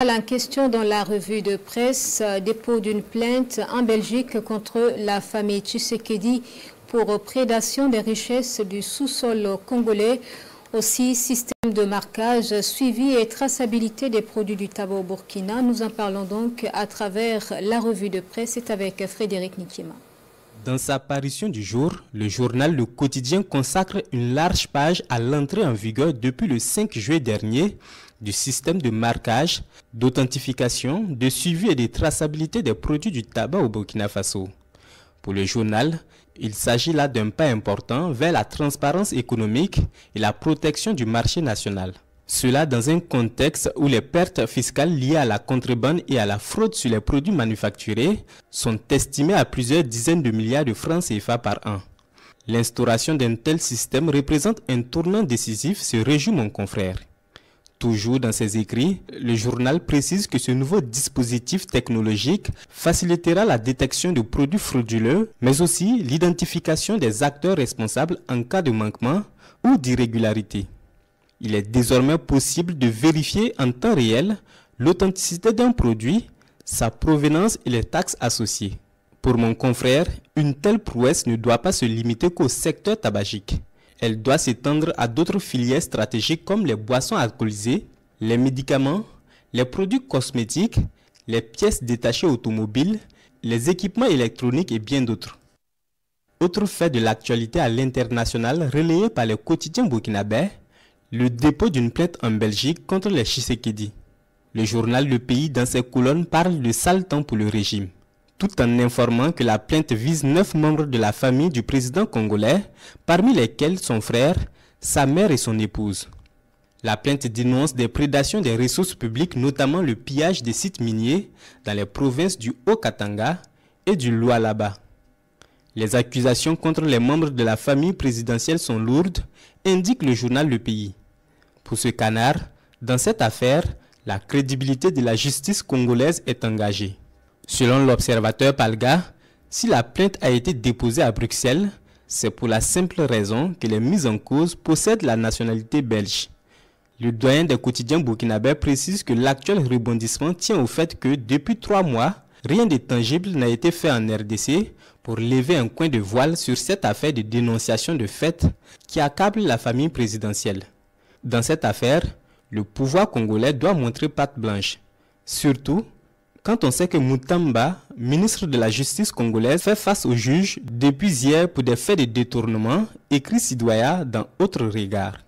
La question dans la revue de presse, dépôt d'une plainte en Belgique contre la famille Tshisekedi pour prédation des richesses du sous-sol congolais. Aussi, système de marquage, suivi et traçabilité des produits du tabac au Burkina. Nous en parlons donc à travers la revue de presse. C'est avec Frédéric Nikima. Dans sa parution du jour, le journal Le Quotidien consacre une large page à l'entrée en vigueur depuis le 5 juillet dernier du système de marquage, d'authentification, de suivi et de traçabilité des produits du tabac au Burkina Faso. Pour le journal, il s'agit là d'un pas important vers la transparence économique et la protection du marché national. Cela dans un contexte où les pertes fiscales liées à la contrebande et à la fraude sur les produits manufacturés sont estimées à plusieurs dizaines de milliards de francs CFA par an. L'instauration d'un tel système représente un tournant décisif, se réjouit mon confrère. Toujours dans ses écrits, le journal précise que ce nouveau dispositif technologique facilitera la détection de produits frauduleux, mais aussi l'identification des acteurs responsables en cas de manquement ou d'irrégularité. Il est désormais possible de vérifier en temps réel l'authenticité d'un produit, sa provenance et les taxes associées. Pour mon confrère, une telle prouesse ne doit pas se limiter qu'au secteur tabagique. Elle doit s'étendre à d'autres filières stratégiques comme les boissons alcoolisées, les médicaments, les produits cosmétiques, les pièces détachées automobiles, les équipements électroniques et bien d'autres. Autre fait de l'actualité à l'international relayé par le quotidien burkinabé, le dépôt d'une plainte en Belgique contre les Tshisekedi. Le journal Le Pays dans ses colonnes parle de sale temps pour le régime, tout en informant que la plainte vise 9 membres de la famille du président congolais, parmi lesquels son frère, sa mère et son épouse. La plainte dénonce des prédations des ressources publiques, notamment le pillage des sites miniers dans les provinces du Haut-Katanga et du Lualaba. Les accusations contre les membres de la famille présidentielle sont lourdes, indique le journal Le Pays. Pour ce canard, dans cette affaire, la crédibilité de la justice congolaise est engagée. Selon l'observateur Palga, si la plainte a été déposée à Bruxelles, c'est pour la simple raison que les mises en cause possèdent la nationalité belge. Le doyen des quotidiens burkinabés précise que l'actuel rebondissement tient au fait que depuis 3 mois, rien de tangible n'a été fait en RDC pour lever un coin de voile sur cette affaire de dénonciation de fait qui accable la famille présidentielle. Dans cette affaire, le pouvoir congolais doit montrer patte blanche. Surtout, quand on sait que Moutamba, ministre de la Justice congolaise, fait face au juge depuis hier pour des faits de détournement, écrit Sidoya dans Autre Regard.